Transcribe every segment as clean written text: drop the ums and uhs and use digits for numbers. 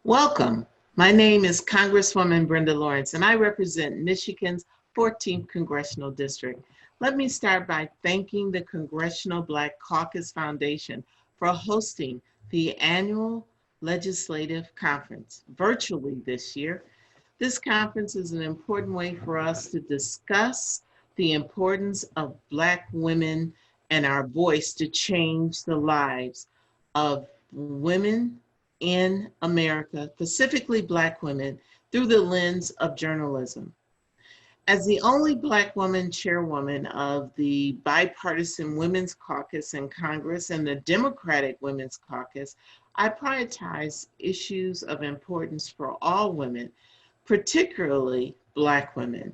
Welcome. My name is Congresswoman Brenda Lawrence, and I represent Michigan's 14th Congressional District. Let me start by thanking the Congressional Black Caucus Foundation for hosting the annual Legislative Conference virtually this year. This conference is an important way for us to discuss the importance of Black women and our voice to change the lives of women in America, specifically Black women, through the lens of journalism. As the only Black woman chairwoman of the Bipartisan Women's Caucus in Congress and the Democratic Women's Caucus, I prioritize issues of importance for all women, particularly Black women.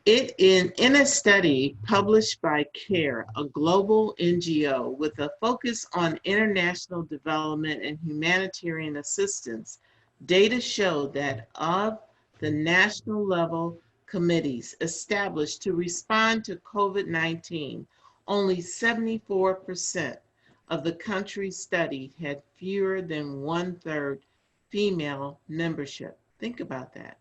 In a study published by CARE, a global NGO with a focus on international development and humanitarian assistance, data show that of the national level committees established to respond to COVID-19, only 74% of the countries studied had fewer than 1/3 female membership. Think about that.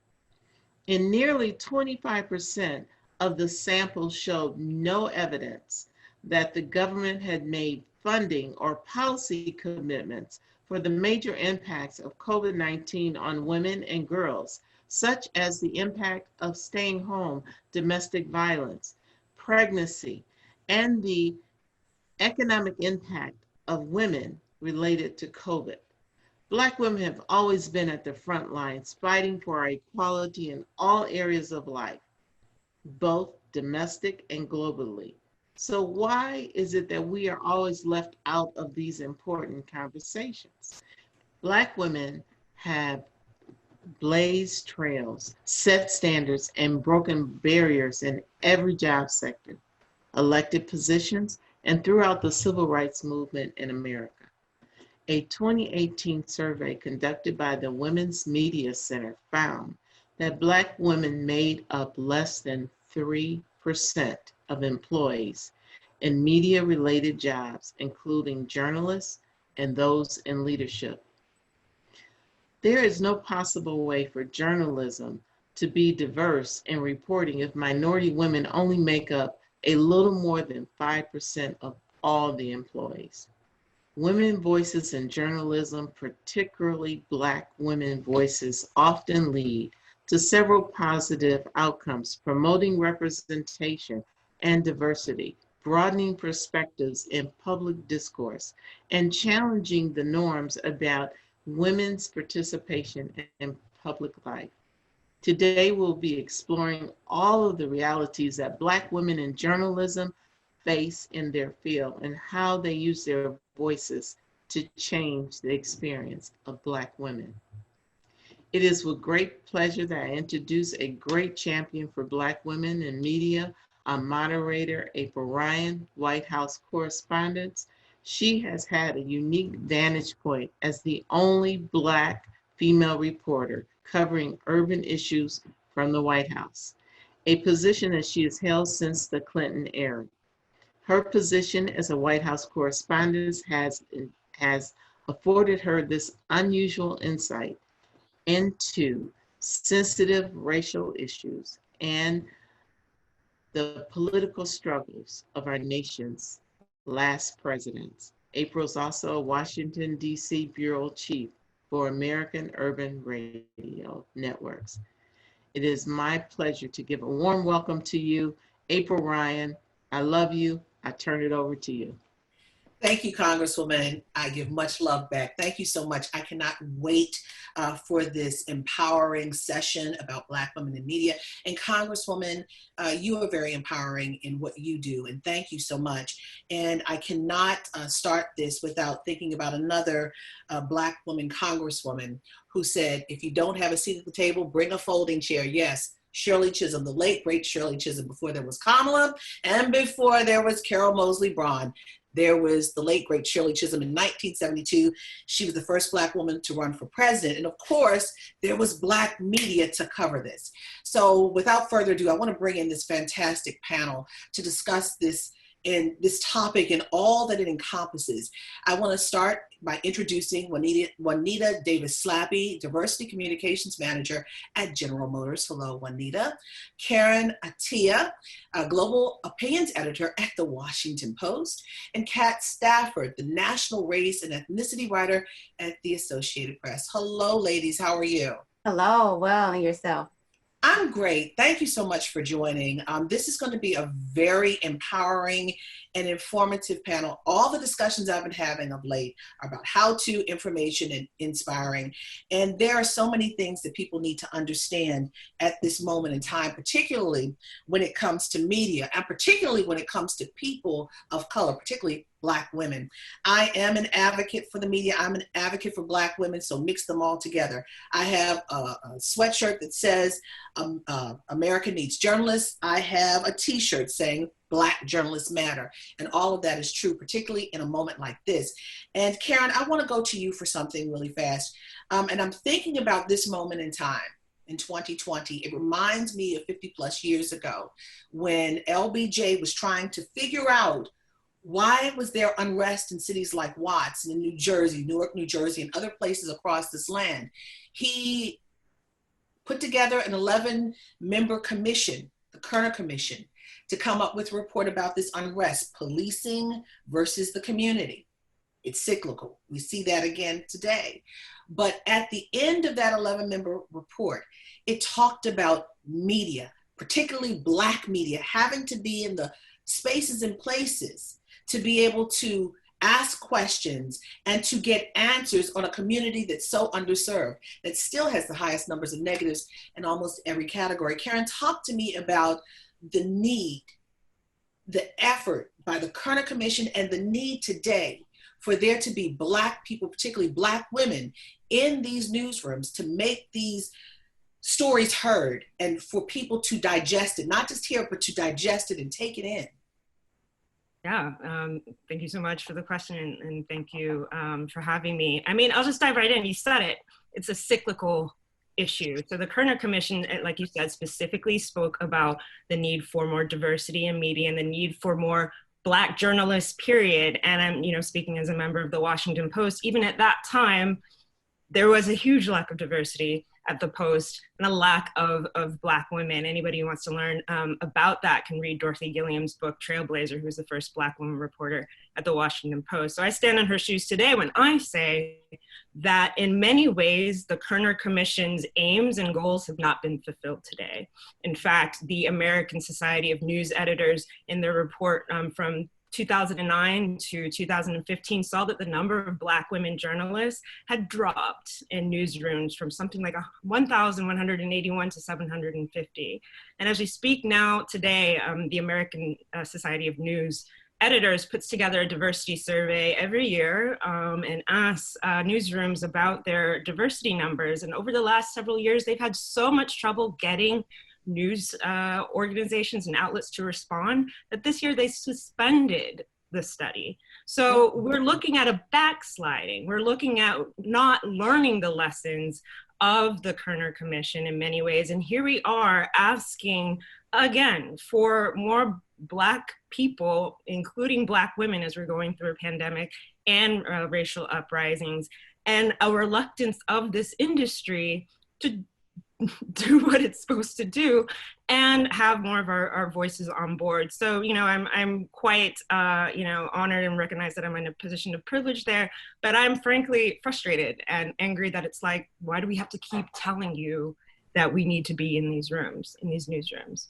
And nearly 25% of the sample showed no evidence that the government had made funding or policy commitments for the major impacts of COVID-19 on women and girls, such as the impact of staying home, domestic violence, pregnancy, and the economic impact of women related to COVID. Black women have always been at the front lines fighting for our equality in all areas of life, both domestic and globally. So why is it that we are always left out of these important conversations? Black women have blazed trails, set standards, and broken barriers in every job sector, elected positions, and throughout the civil rights movement in America. A 2018 survey conducted by the Women's Media Center found that Black women made up less than 3% of employees in media-related jobs, including journalists and those in leadership. There is no possible way for journalism to be diverse in reporting if minority women only make up a little more than 5% of all the employees. Women voices in journalism, particularly Black women voices, often lead to several positive outcomes, promoting representation and diversity, broadening perspectives in public discourse, and challenging the norms about women's participation in public life. Today, we'll be exploring all of the realities that Black women in journalism face in their field and how they use their voices to change the experience of Black women. It is with great pleasure that I introduce a great champion for Black women in media, our moderator, April Ryan, White House correspondent. She has had a unique vantage point as the only Black female reporter covering urban issues from the White House, a position that she has held since the Clinton era. Her position as a White House correspondent has afforded her this unusual insight into sensitive racial issues and the political struggles of our nation's last presidents. April is also a Washington, D.C. Bureau Chief for American Urban Radio Networks. It is my pleasure to give a warm welcome to you, April Ryan. I love you. I turn it over to you. Thank you, Congresswoman. I give much love back. Thank you so much. I cannot wait for this empowering session about Black women in media. And Congresswoman, you are very empowering in what you do, and thank you so much. And I cannot start this without thinking about another Black woman Congresswoman who said, if you don't have a seat at the table, bring a folding chair. Yes. Shirley Chisholm, the late, great Shirley Chisholm, before there was Kamala and before there was Carol Moseley Braun. There was the late, great Shirley Chisholm in 1972. She was the first Black woman to run for president. And of course, there was Black media to cover this. So without further ado, I want to bring in this fantastic panel to discuss this topic and all that it encompasses. I want to start by introducing Juanita Davis-Slappy, Diversity Communications Manager at General Motors. Hello, Juanita. Karen Attia, Global Opinions Editor at The Washington Post. And Kat Stafford, the National Race and Ethnicity Writer at The Associated Press. Hello, ladies. How are you? Hello. Well, and yourself? I'm great. Thank you so much for joining. This is going to be a very empowering and informative panel. All the discussions I've been having of late are about how-to information and inspiring. And there are so many things that people need to understand at this moment in time, particularly when it comes to media, and particularly when it comes to people of color, particularly Black women. I am an advocate for the media. I'm an advocate for Black women, so mix them all together. I have a sweatshirt that says America needs journalists. I have a t-shirt saying Black journalists matter. And all of that is true, particularly in a moment like this. And Karen, I want to go to you for something really fast. And I'm thinking about this moment in time. In 2020, it reminds me of 50 plus years ago when LBJ was trying to figure out why was there unrest in cities like Watts and in New Jersey, Newark, New Jersey, and other places across this land. He put together an 11-member commission, the Kerner Commission, to come up with a report about this unrest, policing versus the community. It's cyclical. We see that again today. But at the end of that 11-member report, it talked about media, particularly Black media, having to be in the spaces and places to be able to ask questions and to get answers on a community that's so underserved, that still has the highest numbers of negatives in almost every category. Karen, talk to me about the need, the effort by the Kerner Commission and the need today for there to be Black people, particularly Black women, in these newsrooms to make these stories heard and for people to digest it, not just hear it, but to digest it and take it in. Yeah, thank you so much for the question, and thank you for having me. I mean, I'll just dive right in. You said it. It's a cyclical issue. So the Kerner Commission, like you said, specifically spoke about the need for more diversity in media and the need for more Black journalists, period. And I'm, speaking as a member of the Washington Post, even at that time, there was a huge lack of diversity at the Post and a lack of Black women. Anybody who wants to learn about that can read Dorothy Gilliam's book, Trailblazer, who was the first Black woman reporter at the Washington Post. So I stand in her shoes today when I say that in many ways, the Kerner Commission's aims and goals have not been fulfilled today. In fact, the American Society of News Editors in their report from 2009 to 2015 saw that the number of Black women journalists had dropped in newsrooms from something like 1,181 to 750. And as we speak now today, the American Society of News Editors puts together a diversity survey every year and asks newsrooms about their diversity numbers. And over the last several years, they've had so much trouble getting news organizations and outlets to respond that this year they suspended the study. So we're looking at a backsliding. We're looking at not learning the lessons of the Kerner Commission in many ways. And here we are asking again for more Black people, including Black women as we're going through a pandemic and racial uprisings, and a reluctance of this industry to do what it's supposed to do and have more of our voices on board. So, I'm quite, honored and recognize that I'm in a position of privilege there, but I'm frankly frustrated and angry that it's like, why do we have to keep telling you that we need to be in these rooms, in these newsrooms?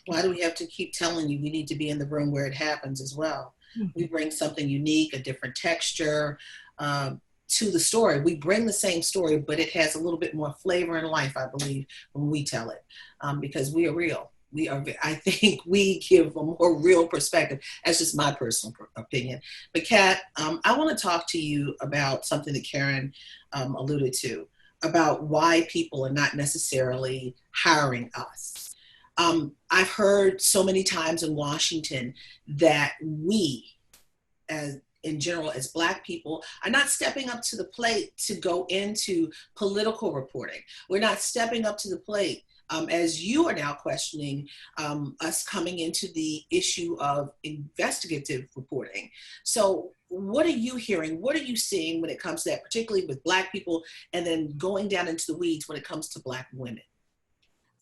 Why do we have to keep telling you we need to be in the room where it happens as well? Mm-hmm. We bring something unique, a different texture, to the story. We bring the same story, but it has a little bit more flavor and life, I believe, when we tell it, because we are real. I think we give a more real perspective. That's just my personal opinion. But Kat, I want to talk to you about something that Karen alluded to, about why people are not necessarily hiring us. I've heard so many times in Washington that we, as in general, as Black people, are not stepping up to the plate to go into political reporting. We're not stepping up to the plate as you are now questioning us coming into the issue of investigative reporting. So what are you hearing? What are you seeing when it comes to that, particularly with Black people, and then going down into the weeds when it comes to Black women?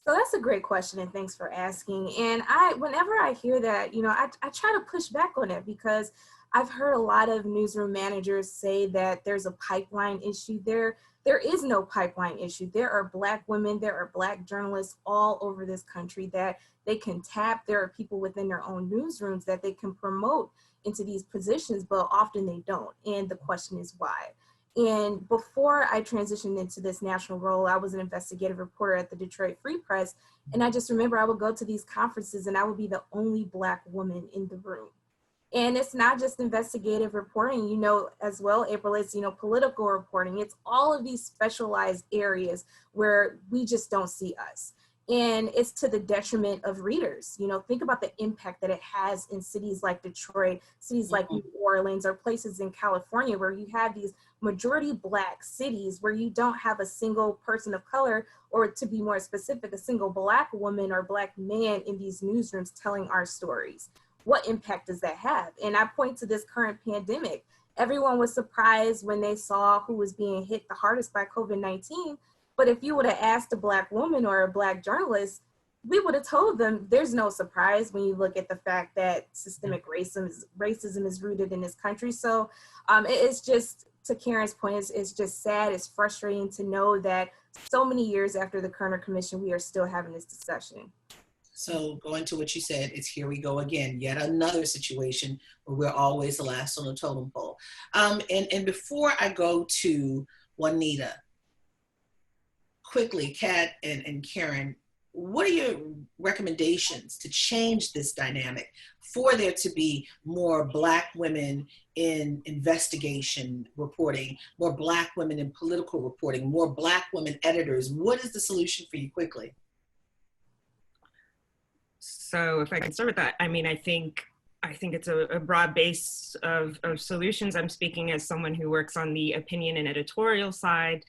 So that's a great question, and thanks for asking. And whenever I hear that, I try to push back on it, because I've heard a lot of newsroom managers say that there's a pipeline issue. There is no pipeline issue. There are Black women, there are Black journalists all over this country that they can tap. There are people within their own newsrooms that they can promote into these positions, but often they don't. And the question is why? And before I transitioned into this national role, I was an investigative reporter at the Detroit Free Press. And I just remember I would go to these conferences and I would be the only Black woman in the room. And it's not just investigative reporting, as well, April, it's, political reporting. It's all of these specialized areas where we just don't see us. And it's to the detriment of readers. Think about the impact that it has in cities like Detroit, cities like New Orleans, or places in California where you have these majority Black cities where you don't have a single person of color, or to be more specific, a single Black woman or Black man in these newsrooms telling our stories. What impact does that have? And I point to this current pandemic. Everyone was surprised when they saw who was being hit the hardest by COVID-19. But if you would have asked a Black woman or a Black journalist, we would have told them there's no surprise when you look at the fact that systemic racism is rooted in this country. So it's just, to Karen's point, it's just sad, it's frustrating to know that so many years after the Kerner Commission, we are still having this discussion. So going to what you said, it's here we go again, yet another situation where we're always the last on the totem pole. And before I go to Juanita, quickly, Kat and Karen, what are your recommendations to change this dynamic for there to be more Black women in investigation reporting, more Black women in political reporting, more Black women editors? What is the solution for you, quickly? So if I can start with that, I think it's a broad base of solutions. I'm speaking as someone who works on the opinion and editorial side,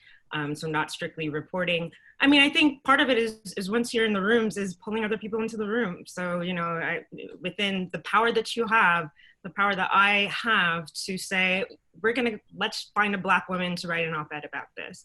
so not strictly reporting. I think part of it is once you're in the rooms is pulling other people into the room. So, within the power that you have, the power that I have to say, let's find a Black woman to write an op-ed about this.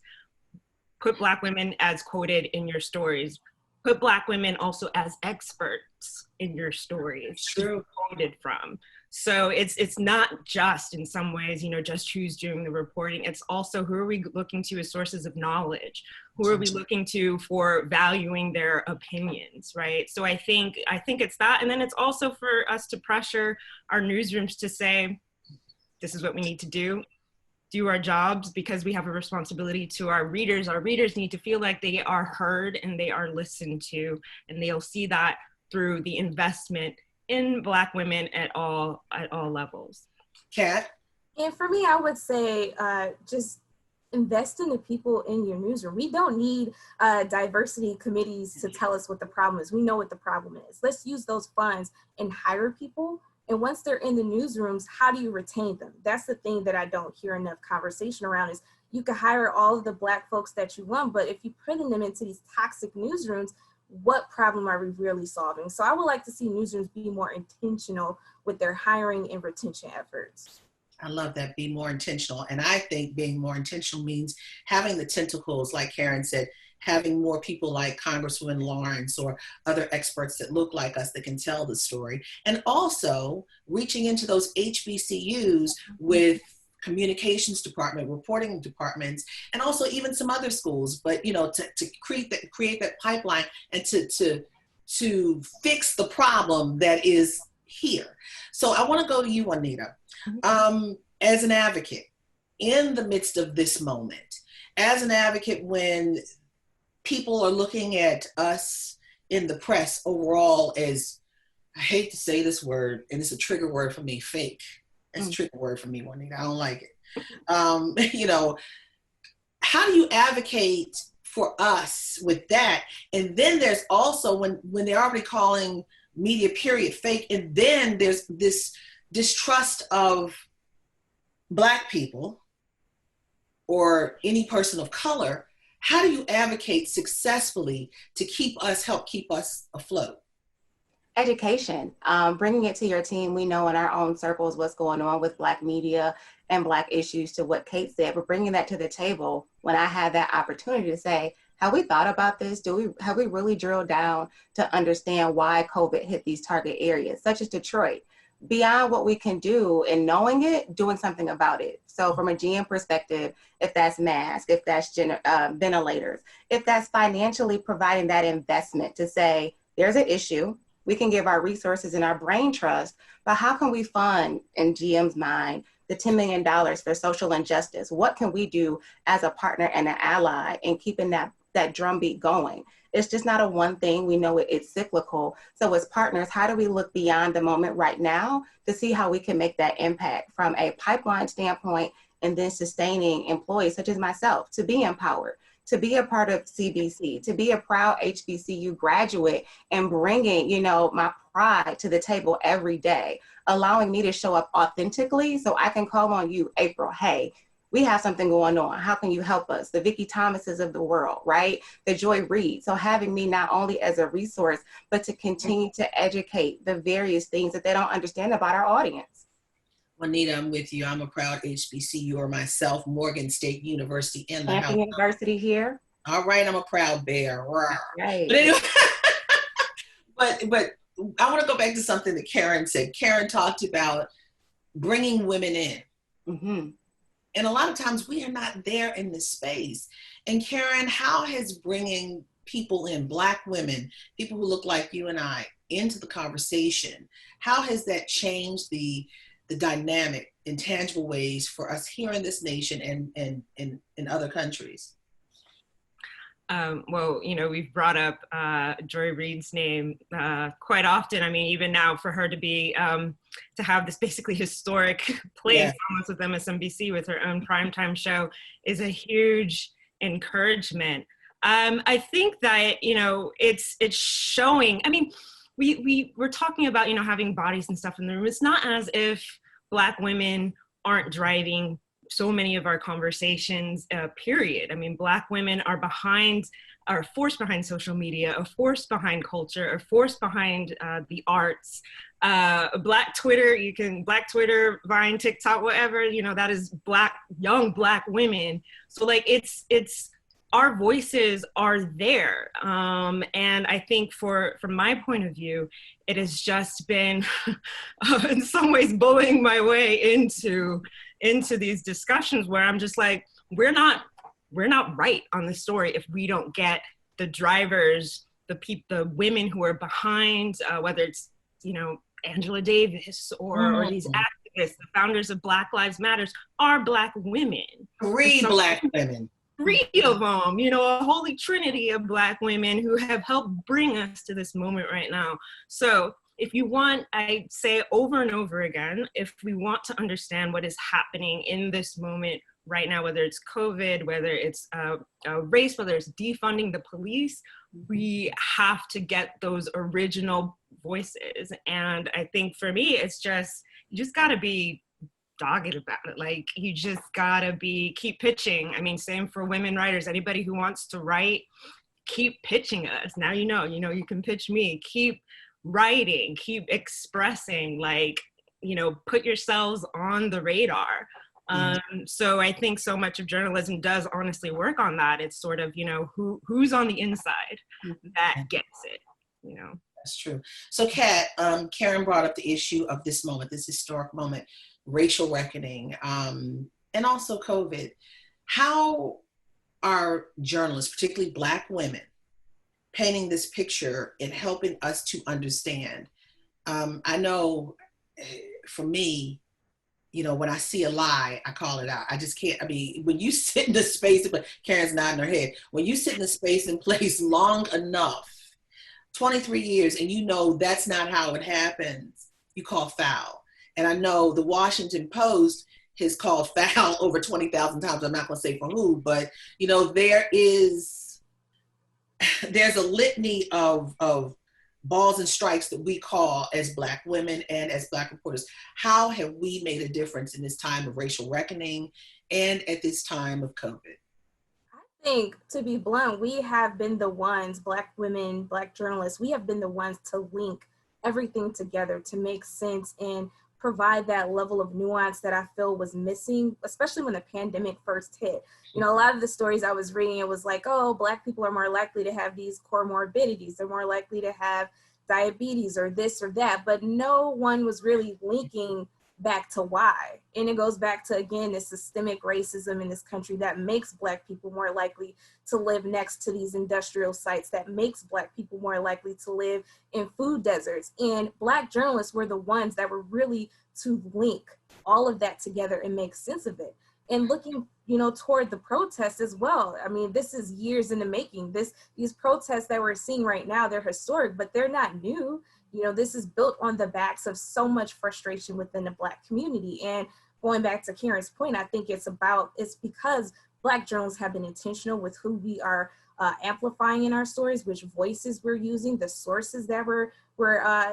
Put Black women as quoted in your stories. Put Black women also as experts in your stories. True. Quoted from. So it's not just, in some ways, just who's doing the reporting. It's also who are we looking to as sources of knowledge? Who are we looking to for valuing their opinions, right? So I think it's that. And then it's also for us to pressure our newsrooms to say, this is what we need to do our jobs, because we have a responsibility to our readers. Our readers need to feel like they are heard and they are listened to, and they'll see that through the investment in Black women at all levels. Kat? And for me, I would say just invest in the people in your newsroom. We don't need diversity committees to tell us what the problem is. We know what the problem is. Let's use those funds and hire people. And once they're in the newsrooms, how do you retain them? That's the thing that I don't hear enough conversation around. Is you can hire all of the Black folks that you want, but if you're putting them into these toxic newsrooms, what problem are we really solving? So I would like to see newsrooms be more intentional with their hiring and retention efforts. I love that, be more intentional. And I think being more intentional means having the tentacles, like Karen said, having more people like Congresswoman Lawrence or other experts that look like us that can tell the story. And also reaching into those HBCUs with communications department, reporting departments, and also even some other schools, but to create that pipeline and to fix the problem that is here. So I want to go to you, Anita. As an advocate in the midst of this moment, as an advocate when people are looking at us in the press overall as, I hate to say this word, and it's a trigger word for me, fake. It's a trigger word for me, Juanita. I don't like it. How do you advocate for us with that? And then there's also when they're already calling media period fake, and then there's this distrust of Black people or any person of color. How do you advocate successfully to help keep us afloat? Education, bringing it to your team. We know in our own circles what's going on with Black media and Black issues, to what Kate said, but bringing that to the table when I had that opportunity to say, have we thought about this? Have we really drilled down to understand why COVID hit these target areas, such as Detroit? Beyond what we can do and knowing it, doing something about it. So from a GM perspective, if that's masks, if that's ventilators, if that's financially providing that investment to say, there's an issue, we can give our resources and our brain trust, but how can we fund, in GM's mind, the $10 million for social injustice? What can we do as a partner and an ally in keeping that drumbeat going? It's just not a one thing. We know it's cyclical. So as partners, how do we look beyond the moment right now to see how we can make that impact from a pipeline standpoint, and then sustaining employees such as myself to be empowered, to be a part of CBC, to be a proud HBCU graduate, and bringing, my pride to the table every day, allowing me to show up authentically so I can call on you, April, hey, we have something going on. How can you help us? The Vicki Thomases of the world, right? The Joy Reid. So having me not only as a resource, but to continue to educate the various things that they don't understand about our audience. Anita, I'm with you. I'm a proud HBCU or myself, Morgan State University in the house. Hampton University here. All right, I'm a proud bear. Right. But anyway, but I want to go back to something that Karen said. Karen talked about bringing women in. Mm-hmm. And a lot of times we are not there in this space. And Karen, how has bringing people in, Black women, people who look like you and I, into the conversation, how has that changed the dynamic in tangible ways for us here in this nation and in other countries? Well, we've brought up Joy Reid's name quite often. I mean, even now for her to be, to have this basically historic place almost with MSNBC with her own primetime show is a huge encouragement. I think that, it's showing, I mean, we're talking about, having bodies and stuff in the room. It's not as if Black women aren't driving so many of our conversations, period. I mean, Black women are a force behind social media, a force behind culture, a force behind the arts. Black Twitter, Black Twitter, Vine, TikTok, whatever, that is young Black women. So like, it's our voices are there. And I think from my point of view, it has just been in some ways bullying my way into these discussions where I'm just like, we're not right on the story if we don't get the drivers, the women who are behind, whether it's, Angela Davis or these activists, the founders of Black Lives Matters are Black women. Three Black women. 3 of them, a holy trinity of Black women who have helped bring us to this moment right now. So if you want, I say over and over again, if we want to understand what is happening in this moment right now, whether it's COVID, whether it's race, whether it's defunding the police, we have to get those original voices. And I think for me, it's just, you just gotta be dogged about it. Like, you just gotta keep pitching. I mean, same for women writers. Anybody who wants to write, keep pitching us. Now you can pitch me. Keep writing, keep expressing, put yourselves on the radar. So I think so much of journalism does honestly work on that. It's sort of, who's on the inside that gets it, That's true. So Kat, Karen brought up the issue of this moment, this historic moment, racial reckoning, and also COVID. How are journalists, particularly Black women, painting this picture and helping us to understand? I know for me, when I see a lie, I call it out. I just can't, when you sit in the space, Karen's nodding her head, when you sit in the space and place long enough, 23 years, and that's not how it happens, you call foul. And I know the Washington Post has called foul over 20,000 times. I'm not going to say for who, but there's a litany of balls and strikes that we call as Black women and as Black reporters. How have we made a difference in this time of racial reckoning and at this time of COVID? I think, to be blunt, we have been the ones, Black women, Black journalists, we have been the ones to link everything together to make sense and provide that level of nuance that I feel was missing, especially when the pandemic first hit. You know, a lot of the stories I was reading, it was like, oh, Black people are more likely to have these comorbidities. They're more likely to have diabetes or this or that, but no one was really linking back to why. And it goes back to, again, this systemic racism in this country that makes Black people more likely to live next to these industrial sites, that makes Black people more likely to live in food deserts. And Black journalists were the ones that were really to link all of that together and make sense of it. And looking, you know, toward the protests as well. I mean, this is years in the making. These protests that we're seeing right now, they're historic, but they're not new. You know, this is built on the backs of so much frustration within the Black community. And going back to Karen's point, I think it's because Black journalists have been intentional with who we are amplifying in our stories, which voices we're using, the sources that we're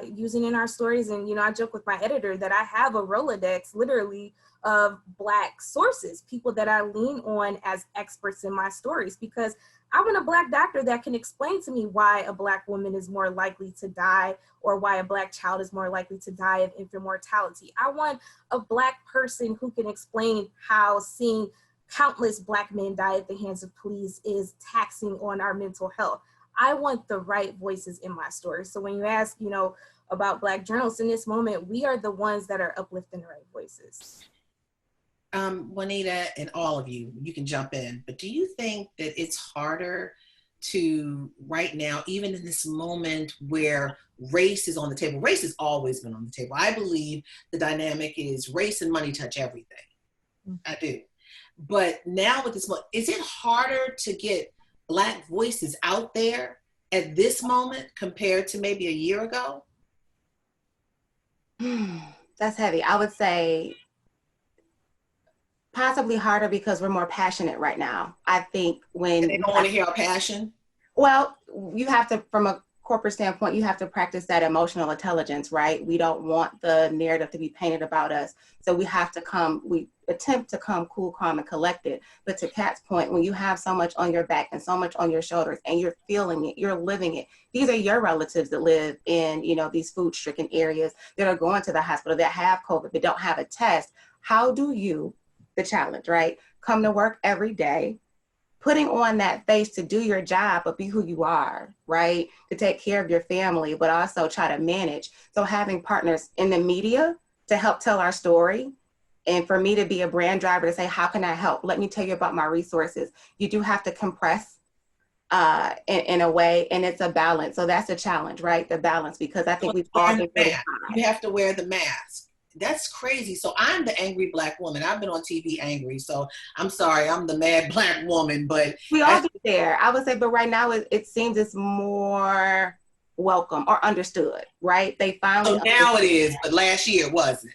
using in our stories. And, you know, I joke with my editor that I have a Rolodex literally of Black sources, people that I lean on as experts in my stories, because I want a Black doctor that can explain to me why a Black woman is more likely to die or why a Black child is more likely to die of infant mortality. I want a Black person who can explain how seeing countless Black men die at the hands of police is taxing on our mental health. I want the right voices in my story. So when you ask, you know, about Black journalists in this moment, we are the ones that are uplifting the right voices. Juanita, and all of you, you can jump in, but do you think that it's harder to right now, even in this moment where race is on the table? Race has always been on the table. I believe the dynamic is race and money touch everything. I do. But now with this, is it harder to get Black voices out there at this moment compared to maybe a year ago? That's heavy. I would say possibly harder because we're more passionate right now. I think when they don't want to hear our passion. Well, you have to, from a corporate standpoint, you have to practice that emotional intelligence, right? We don't want the narrative to be painted about us. So we attempt to come cool, calm, and collected. But to Kat's point, when you have so much on your back and so much on your shoulders and you're feeling it, you're living it. These are your relatives that live in, you know, these food-stricken areas that are going to the hospital, that have COVID, but don't have a test. How do you, the challenge, right? Come to work every day, putting on that face to do your job, but be who you are, right? To take care of your family, but also try to manage. So having partners in the media to help tell our story, and for me to be a brand driver to say, how can I help? Let me tell you about my resources. You do have to compress in a way, and it's a balance. So that's a challenge, right? The balance, because I think we've all been really high. You have to wear the mask. That's crazy. So I'm the angry Black woman. I've been on TV angry. So I'm sorry, I'm the mad Black woman, but we all get there. I would say, but right now it seems it's more welcome or understood, right? They finally. So now it is, but last year it wasn't.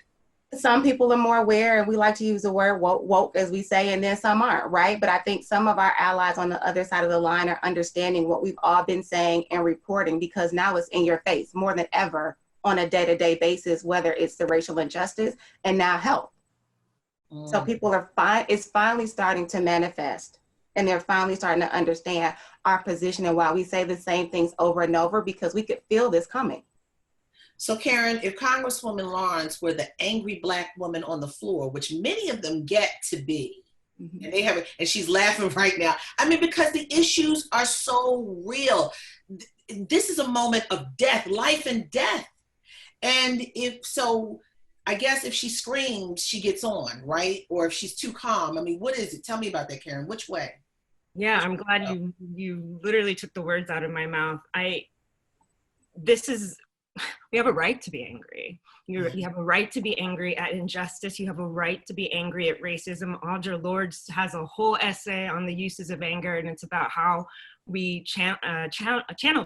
Some people are more aware, and we like to use the word woke, as we say, and then some aren't, right? But I think some of our allies on the other side of the line are understanding what we've all been saying and reporting, because now it's in your face more than ever on a day-to-day basis, whether it's the racial injustice and now health. So people are it's finally starting to manifest, and they're finally starting to understand our position and why we say the same things over and over, because we could feel this coming. So Karen, if Congresswoman Lawrence were the angry Black woman on the floor, which many of them get to be, and they have, and she's laughing right now. I mean, because the issues are so real. This is a moment of death, life and death. And if so, I guess if she screams, she gets on, right? Or if she's too calm. I mean, what is it? Tell me about that, Karen. Which way? Yeah, I'm glad you literally took the words out of my mouth. We have a right to be angry. You have a right to be angry at injustice. You have a right to be angry at racism. Audre Lorde has a whole essay on the uses of anger, and it's about how we channel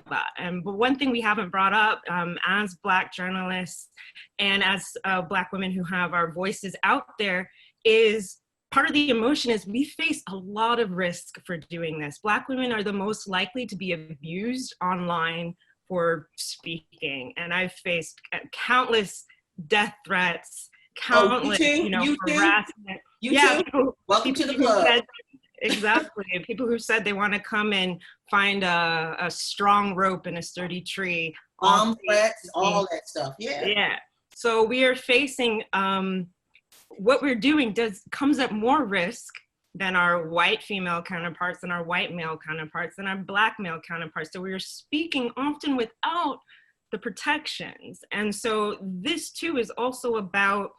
that. But one thing we haven't brought up as Black journalists and as Black women who have our voices out there is part of the emotion is we face a lot of risk for doing this. Black women are the most likely to be abused online for speaking. And I've faced countless death threats, countless, you too? harassment. You too? Welcome to the club. Exactly. People who said they want to come and find a strong rope in a sturdy tree. Bomb threats, all that stuff. Yeah. Yeah. So we are facing, what we're doing comes at more risk than our white female counterparts, than our white male counterparts, than our Black male counterparts. So we are speaking often without the protections. And so this too is also about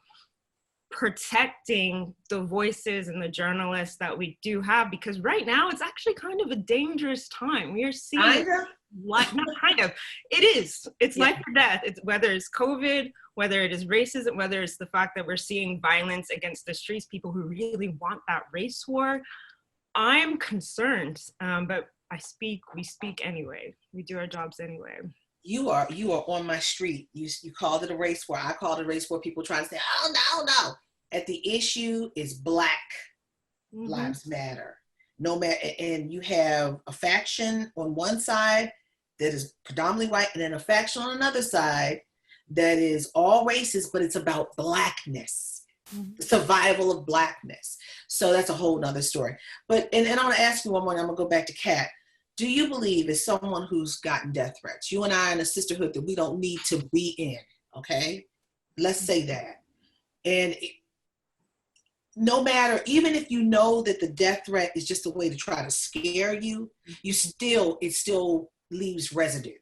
protecting the voices and the journalists that we do have, because right now it's actually kind of a dangerous time. We are seeing not kind of, it's life or death. It's whether it's COVID, whether it is racism, whether it's the fact that we're seeing violence against the streets, people who really want that race war. I'm concerned, but we speak anyway. We do our jobs anyway. You are on my street. You called it a race war. I called it a race war. People try to say, oh, no. At the issue is Black Lives Matter. No matter, and you have a faction on one side that is predominantly white, and then a faction on another side that is all races, but it's about Blackness, the survival of Blackness. So that's a whole nother story. But, and I want to ask you one more, and I'm gonna go back to Kat. Do you believe, as someone who's gotten death threats, you and I are in a sisterhood that we don't need to be in, okay? Let's say that. And no matter, even if you know that the death threat is just a way to try to scare you, it still leaves residue.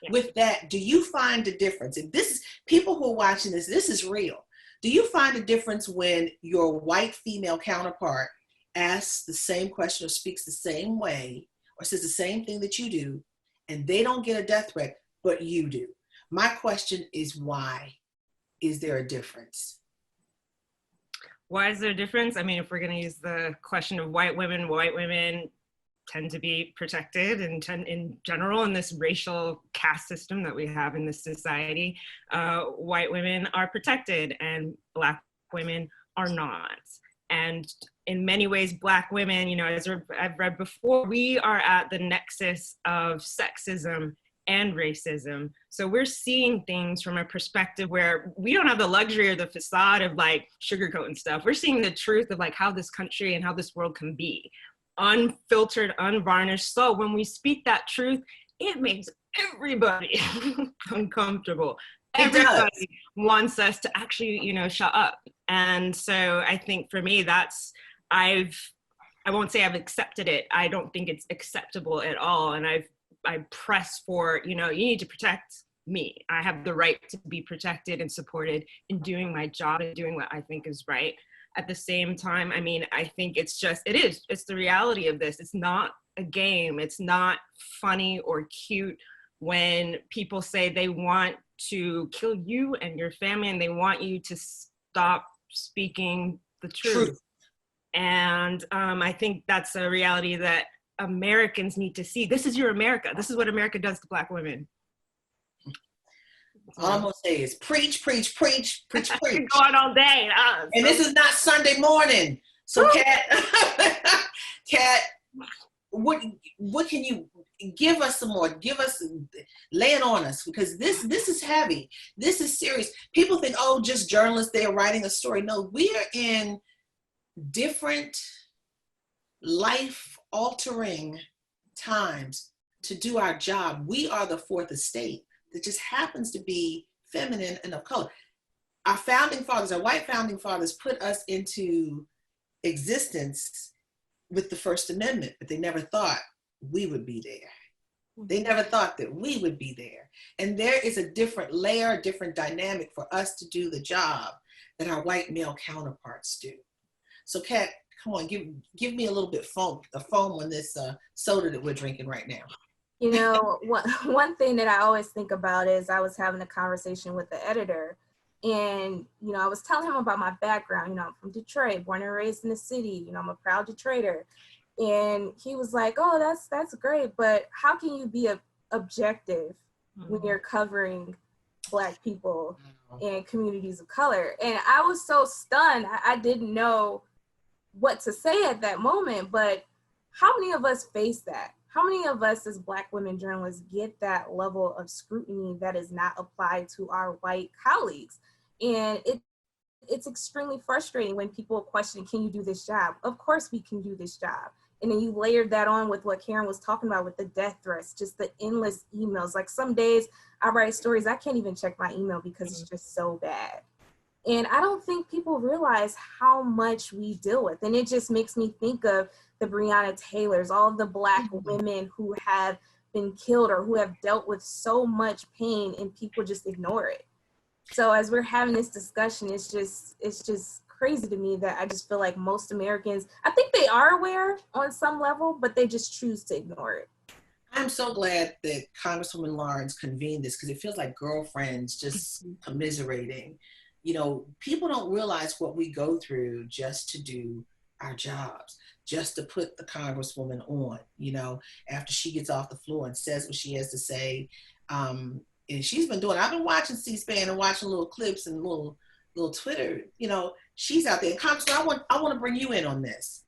Yeah. With that, do you find a difference? And this is, people who are watching this is real. Do you find a difference when your white female counterpart asks the same question or speaks the same way or says the same thing that you do, and they don't get a death threat, but you do? My question is, why is there a difference? Why is there a difference? I mean, if we're going to use the question of white women tend to be protected and in general in this racial caste system that we have in this society. White women are protected and Black women are not. And in many ways, Black women, you know, as I've read before, we are at the nexus of sexism and racism. So we're seeing things from a perspective where we don't have the luxury or the facade of like sugarcoating stuff. We're seeing the truth of like how this country and how this world can be. Unfiltered, unvarnished. So when we speak that truth, it makes everybody uncomfortable. Everybody wants us to actually, you know, shut up. And so I think for me, I won't say I've accepted it. I don't think it's acceptable at all. And I press for, you know, you need to protect me. I have the right to be protected and supported in doing my job and doing what I think is right. At the same time, I mean, I think it's the reality of this. It's not a game. It's not funny or cute when people say they want to kill you and your family and they want you to stop speaking the truth. And I think that's a reality that Americans need to see. This is your America. This is what America does to Black women. All I'm gonna say is preach, preach, preach, preach, preach. I could go on all day. And this is not Sunday morning. So Kat, what can you give us some more? Lay it on us, because this is heavy. This is serious. People think, oh, just journalists, they're writing a story. No, we are in different life-altering times to do our job. We are the fourth estate that just happens to be feminine and of color. Our founding fathers, our white founding fathers, put us into existence with the First Amendment, but they never thought we would be there. They never thought that we would be there. And there is a different layer, a different dynamic for us to do the job that our white male counterparts do. So Kat, come on, give me a little bit foam on this soda that we're drinking right now. You know, one thing that I always think about is I was having a conversation with the editor, and, you know, I was telling him about my background. You know, I'm from Detroit, born and raised in the city. You know, I'm a proud Detroiter. And he was like, oh, that's great, but how can you be objective when you're covering Black people and communities of color? And I was so stunned. I didn't know what to say at that moment, but how many of us face that? How many of us as Black women journalists get that level of scrutiny that is not applied to our white colleagues? And it's extremely frustrating when people question, can you do this job? Of course we can do this job. And then you layered that on with what Karen was talking about with the death threats, just the endless emails. Like some days I write stories, I can't even check my email because it's just so bad. And I don't think people realize how much we deal with. And it just makes me think of the Breonna Taylors, all of the Black women who have been killed or who have dealt with so much pain and people just ignore it. So as we're having this discussion, it's just crazy to me that I just feel like most Americans, I think they are aware on some level, but they just choose to ignore it. I'm so glad that Congresswoman Lawrence convened this, because it feels like girlfriends just commiserating. You know, people don't realize what we go through just to do our jobs, just to put the Congresswoman on, you know, after she gets off the floor and says what she has to say. And she's been doing, I've been watching C-SPAN and watching little clips and little Twitter, you know, she's out there. Congresswoman, I want to bring you in on this.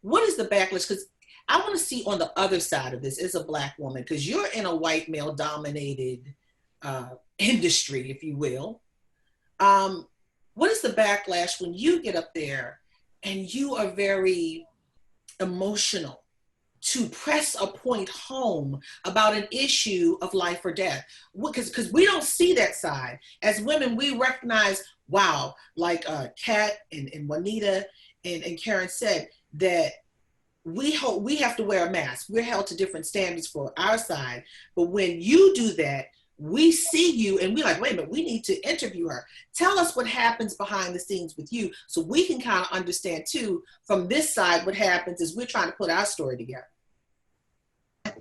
What is the backlash? Because I want to see on the other side of this as a Black woman, because you're in a white male dominated industry, if you will. What is the backlash when you get up there and you are very emotional to press a point home about an issue of life or death? Because we don't see that side. As women, we recognize, wow, like Kat and Anita and Karen said, that we have to wear a mask. We're held to different standards for our side. But when you do that, we see you and we're like, wait a minute, we need to interview her. Tell us what happens behind the scenes with you so we can kind of understand too, from this side, what happens as we're trying to put our story together.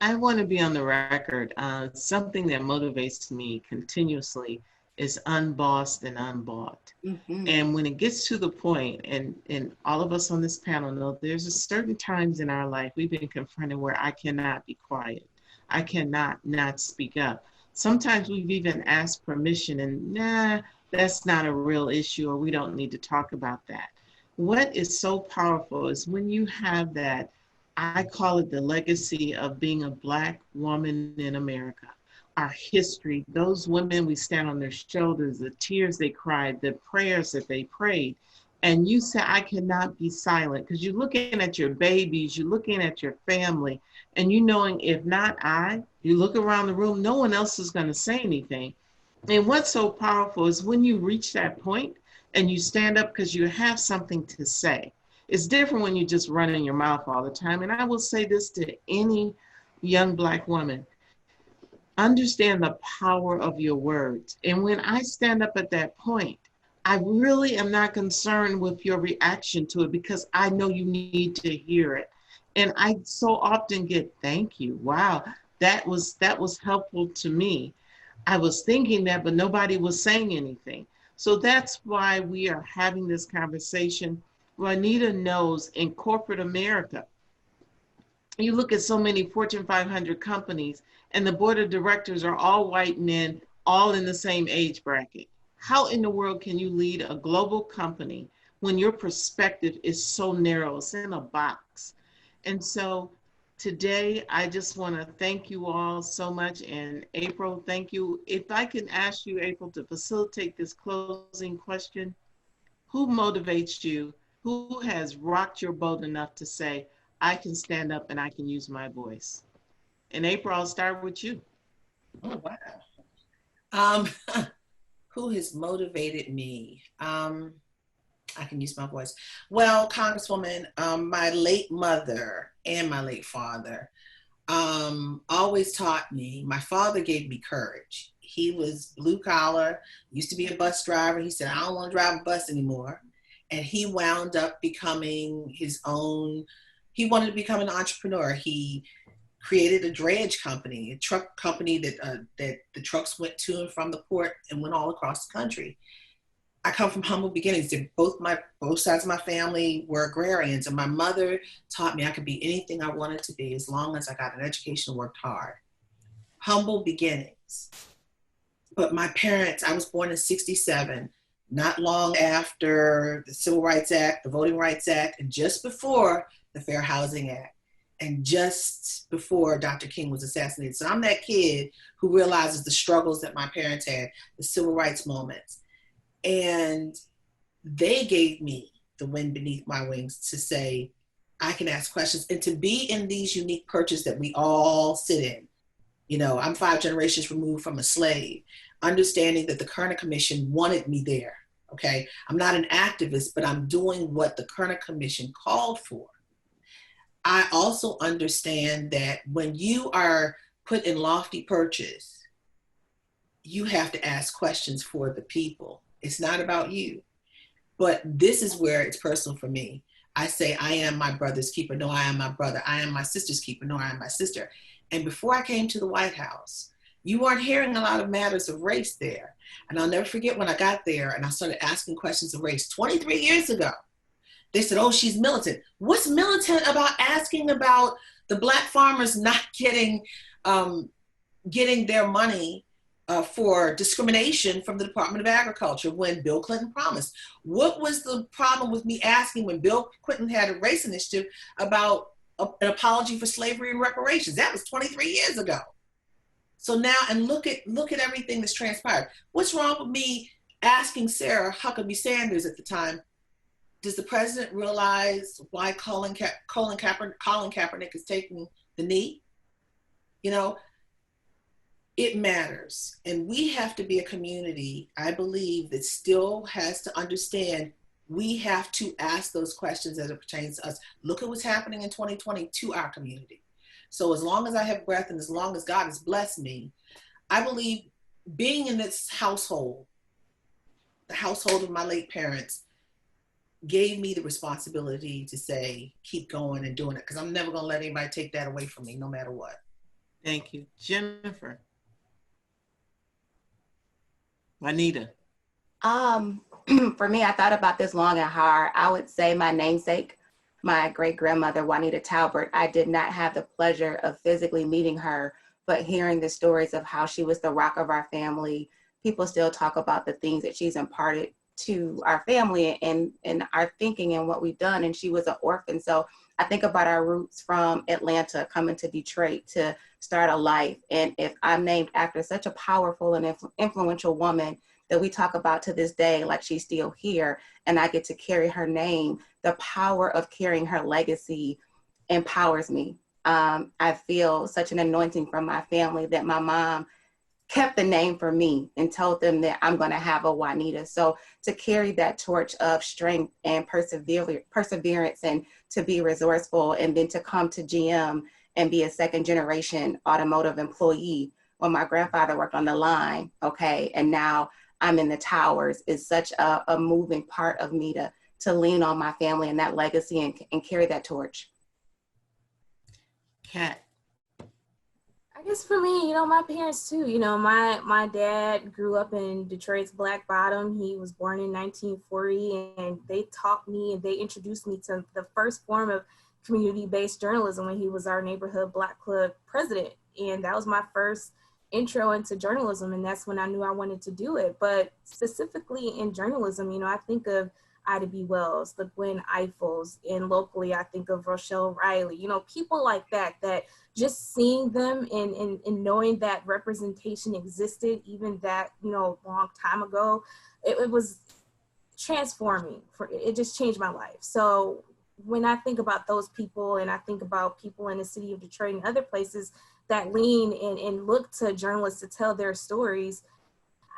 I want to be on the record. Something that motivates me continuously is unbossed and unbought. Mm-hmm. And when it gets to the point, and all of us on this panel know, there's a certain times in our life we've been confronted where I cannot be quiet. I cannot not speak up. Sometimes we've even asked permission and, nah, that's not a real issue, or we don't need to talk about that. What is so powerful is when you have that, I call it the legacy of being a Black woman in America. Our history, those women, we stand on their shoulders, the tears they cried, the prayers that they prayed. And you say, I cannot be silent, because you're looking at your babies, you're looking at your family, and you knowing if not you look around the room, no one else is going to say anything. And what's so powerful is when you reach that point and you stand up because you have something to say. It's different when you're just running your mouth all the time. And I will say this to any young Black woman: understand the power of your words. And when I stand up at that point, I really am not concerned with your reaction to it, because I know you need to hear it. And I so often get, thank you. Wow, that was helpful to me. I was thinking that, but nobody was saying anything. So that's why we are having this conversation. Anita knows in corporate America, you look at so many Fortune 500 companies and the board of directors are all white men, all in the same age bracket. How in the world can you lead a global company when your perspective is so narrow? It's in a box. And so today, I just want to thank you all so much. And April, thank you. If I can ask you, April, to facilitate this closing question: who motivates you? Who has rocked your boat enough to say, I can stand up and I can use my voice? And April, I'll start with you. Oh, wow. Who has motivated me? I can use my voice. Well, Congresswoman, my late mother and my late father always taught me. My father gave me courage. He was blue collar, used to be a bus driver. He said, I don't want to drive a bus anymore. And he wound up becoming his own. He wanted to become an entrepreneur. He created a dredge company, a truck company that the trucks went to and from the port and went all across the country. I come from humble beginnings. Both sides of my family were agrarians, and my mother taught me I could be anything I wanted to be as long as I got an education and worked hard. Humble beginnings. But my parents, I was born in '67, not long after the Civil Rights Act, the Voting Rights Act, and just before the Fair Housing Act, and just before Dr. King was assassinated. So I'm that kid who realizes the struggles that my parents had, the civil rights moments. And they gave me the wind beneath my wings to say, I can ask questions and to be in these unique perches that we all sit in. You know, I'm 5 generations removed from a slave, understanding that the Kerner Commission wanted me there. Okay. I'm not an activist, but I'm doing what the Kerner Commission called for. I also understand that when you are put in lofty perches, you have to ask questions for the people. It's not about you. But this is where it's personal for me. I say, I am my brother's keeper. No, I am my brother. I am my sister's keeper. No, I am my sister. And before I came to the White House, you weren't hearing a lot of matters of race there. And I'll never forget when I got there and I started asking questions of race 23 years ago. They said, oh, she's militant. What's militant about asking about the Black farmers not getting their money for discrimination from the Department of Agriculture when Bill Clinton promised? What was the problem with me asking when Bill Clinton had a race initiative about an apology for slavery and reparations? That was 23 years ago. So now, and look at everything that's transpired. What's wrong with me asking Sarah Huckabee Sanders at the time, does the president realize why Colin Kaepernick is taking the knee? You know, it matters. And we have to be a community, I believe, that still has to understand we have to ask those questions as it pertains to us. Look at what's happening in 2020 to our community. So as long as I have breath and as long as God has blessed me, I believe being in this household, the household of my late parents, gave me the responsibility to say, keep going and doing it, because I'm never going to let anybody take that away from me, no matter what. Thank you. Jennifer. Anita. For me, I thought about this long and hard. I would say my namesake, my great-grandmother, Juanita Talbert. I did not have the pleasure of physically meeting her, but hearing the stories of how she was the rock of our family. People still talk about the things that she's imparted to our family and our thinking and what we've done. And she was an orphan. So I think about our roots from Atlanta coming to Detroit to start a life. And if I'm named after such a powerful and influential woman that we talk about to this day, like she's still here, and I get to carry her name, the power of carrying her legacy empowers me. I feel such an anointing from my family that my mom kept the name for me and told them that I'm going to have a Juanita. So to carry that torch of strength and perseverance and to be resourceful, and then to come to GM and be a second generation automotive employee when my grandfather worked on the line, okay, and now I'm in the towers, is such a moving part of me to lean on my family and that legacy and carry that torch. Kat. I guess for me, my parents too, my dad grew up in Detroit's Black Bottom. He was born in 1940, and they taught me and they introduced me to the first form of community-based journalism when he was our neighborhood Black Club president. And that was my first intro into journalism, and that's when I knew I wanted to do it. But specifically in journalism, I think of Ida B. Wells, the Gwen Eiffels, and locally I think of Rochelle Riley, people like that just seeing them and knowing that representation existed even that, long time ago, it was transforming. It just changed my life. So when I think about those people, and I think about people in the city of Detroit and other places that lean and look to journalists to tell their stories,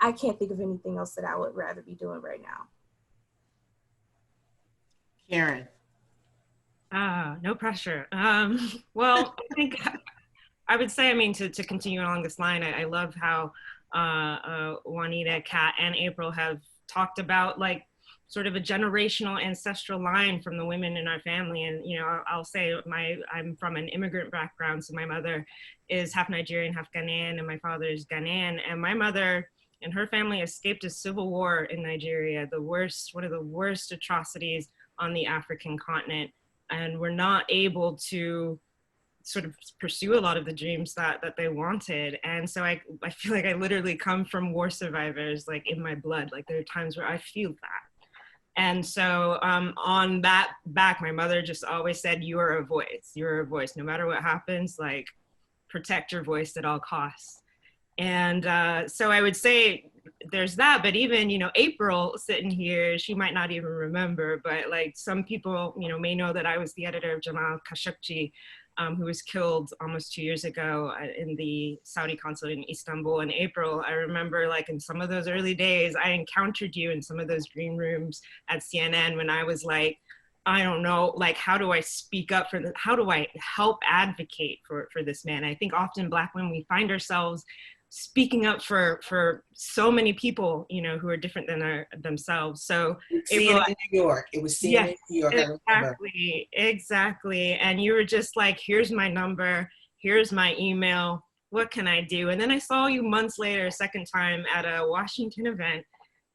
I can't think of anything else that I would rather be doing right now. Karen. No pressure. Well, I think I would say, to continue along this line, I love how Juanita, Kat, and April have talked about like sort of a generational ancestral line from the women in our family. And, I'll say I'm from an immigrant background. So my mother is half Nigerian, half Ghanaian, and my father is Ghanaian. And my mother and her family escaped a civil war in Nigeria, one of the worst atrocities on the African continent. And were not able to sort of pursue a lot of the dreams that they wanted. And so I feel like I literally come from war survivors, like in my blood. Like there are times where I feel that. And so on that back, my mother just always said, you are a voice. You're a voice. No matter what happens, like protect your voice at all costs. And so I would say there's that. But even, you know, April sitting here, she might not even remember, but like some people, you know, may know that I was the editor of Jamal Khashoggi, who was killed almost 2 years ago in the Saudi consulate in Istanbul. In April, I remember like in some of those early days, I encountered you in some of those green rooms at CNN when I was like, I don't know, like, how do I speak up for this? How do I help advocate for this man? I think often Black women, we find ourselves speaking up for so many people, you know, who are different than themselves. So Seeing it in New York. It was seeing it in New York. Exactly. And you were just like, here's my number, here's my email, what can I do? And then I saw you months later, a second time at a Washington event,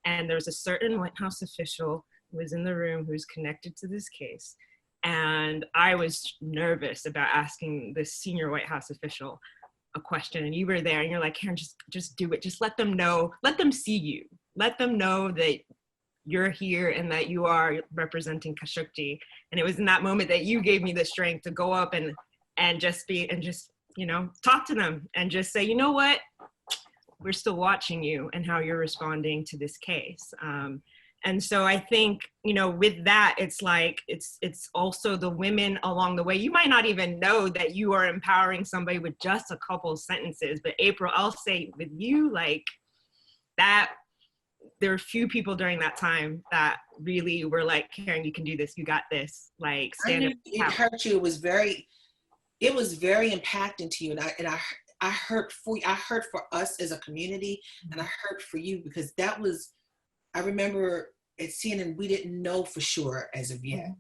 and there was a certain White House official who was in the room who's connected to this case. And I was nervous about asking this senior White House official a question, and you were there, and you're like, Karen, just do it. Just let them know, let them see you. Let them know that you're here and that you are representing Khashoggi. And it was in that moment that you gave me the strength to go up and just, you know, talk to them and just say, you know what, we're still watching you and how you're responding to this case. And so I think, you know, with that, it's like, it's also the women along the way. You might not even know that you are empowering somebody with just a couple of sentences, but April, I'll say with you, like that, there were few people during that time that really were like, Karen, you can do this, you got this, like stand up. It hurt you, it was very impacting to you. And I heard for you, I heard for us as a community, and I heard for you, because that was, I remember at CNN, we didn't know for sure as of yet.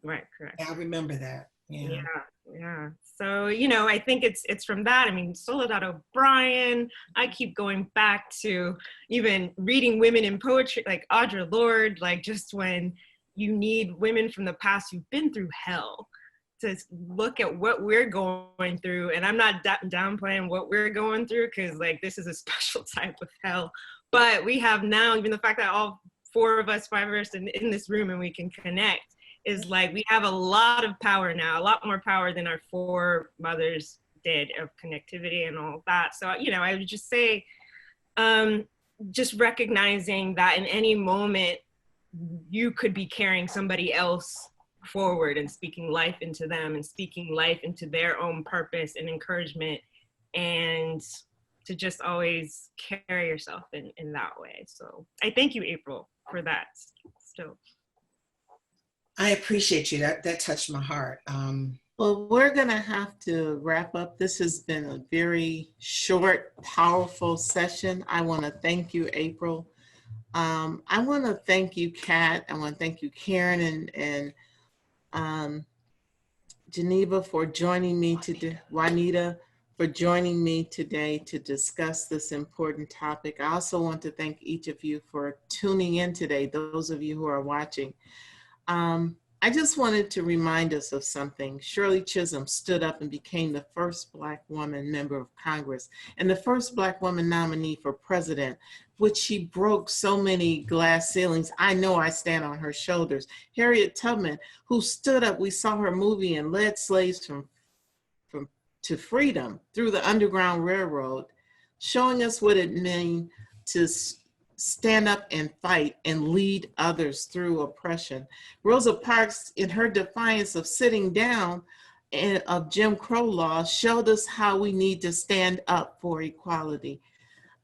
Right, correct. I remember that. Yeah. So, you know, I think it's from that. I mean, Soledad O'Brien, I keep going back to even reading women in poetry, like Audre Lorde, like just when you need women from the past who've been through hell to look at what we're going through. And I'm not downplaying what we're going through, because like this is a special type of hell. But we have now, even the fact that all 4 of us, 5 of us in this room and we can connect, is like we have a lot of power now, a lot more power than our foremothers did, of connectivity and all that. So, you know, I would just say, just recognizing that in any moment you could be carrying somebody else forward and speaking life into them and speaking life into their own purpose and encouragement, and to just always carry yourself in that way. So I thank you, April, for that still. I appreciate you. That touched my heart. Well, we're going to have to wrap up. This has been a very short, powerful session. I want to thank you, April. I want to thank you, Kat. I want to thank you, Karen and Geneva, for joining me today, Juanita, for joining me today to discuss this important topic. I also want to thank each of you for tuning in today, those of you who are watching. I just wanted to remind us of something. Shirley Chisholm stood up and became the first Black woman member of Congress and the first Black woman nominee for president, which she broke so many glass ceilings. I know I stand on her shoulders. Harriet Tubman, who stood up, we saw her movie and led slaves to freedom through the Underground Railroad, showing us what it means to stand up and fight and lead others through oppression. Rosa Parks, in her defiance of sitting down and of Jim Crow laws, showed us how we need to stand up for equality.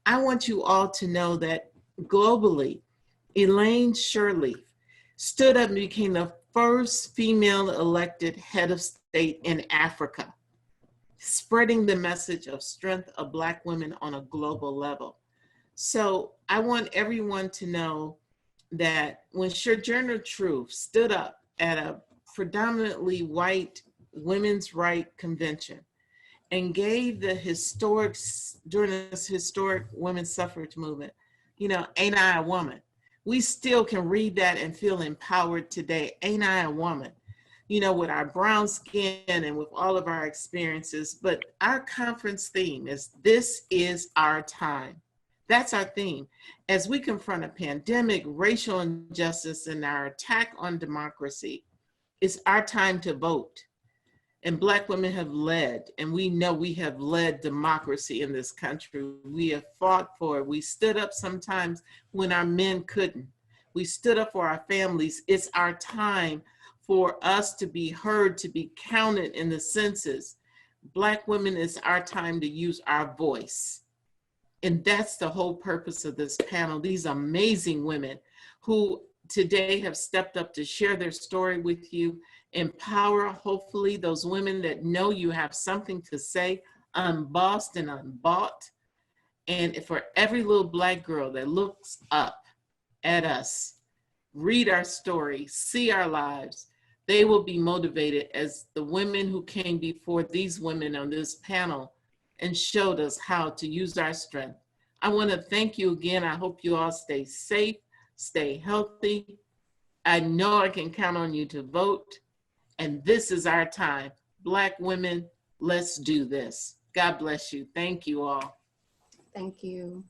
I want you all to know that globally, Elaine Sirleaf stood up and became the first female elected head of state in Africa, spreading the message of strength of Black women on a global level. So I want everyone to know that when Sojourner Truth stood up at a predominantly white women's rights convention and gave the historic, during this historic women's suffrage movement, you know, ain't I a woman? We still can read that and feel empowered today. Ain't I a woman? You know, with our brown skin and with all of our experiences. But our conference theme is, this is our time. That's our theme. As we confront a pandemic, racial injustice, and our attack on democracy, it's our time to vote. And Black women have led, and we know we have led democracy in this country. We have fought for it. We stood up sometimes when our men couldn't. We stood up for our families. It's our time for us to be heard, to be counted in the census. Black women, it's our time to use our voice. And that's the whole purpose of this panel. These amazing women who today have stepped up to share their story with you, empower, hopefully, those women that know you have something to say, unbossed and unbought. And for every little Black girl that looks up at us, read our story, see our lives, they will be motivated as the women who came before these women on this panel and showed us how to use our strength. I want to thank you again. I hope you all stay safe, stay healthy. I know I can count on you to vote. And this is our time. Black women, let's do this. God bless you. Thank you all. Thank you.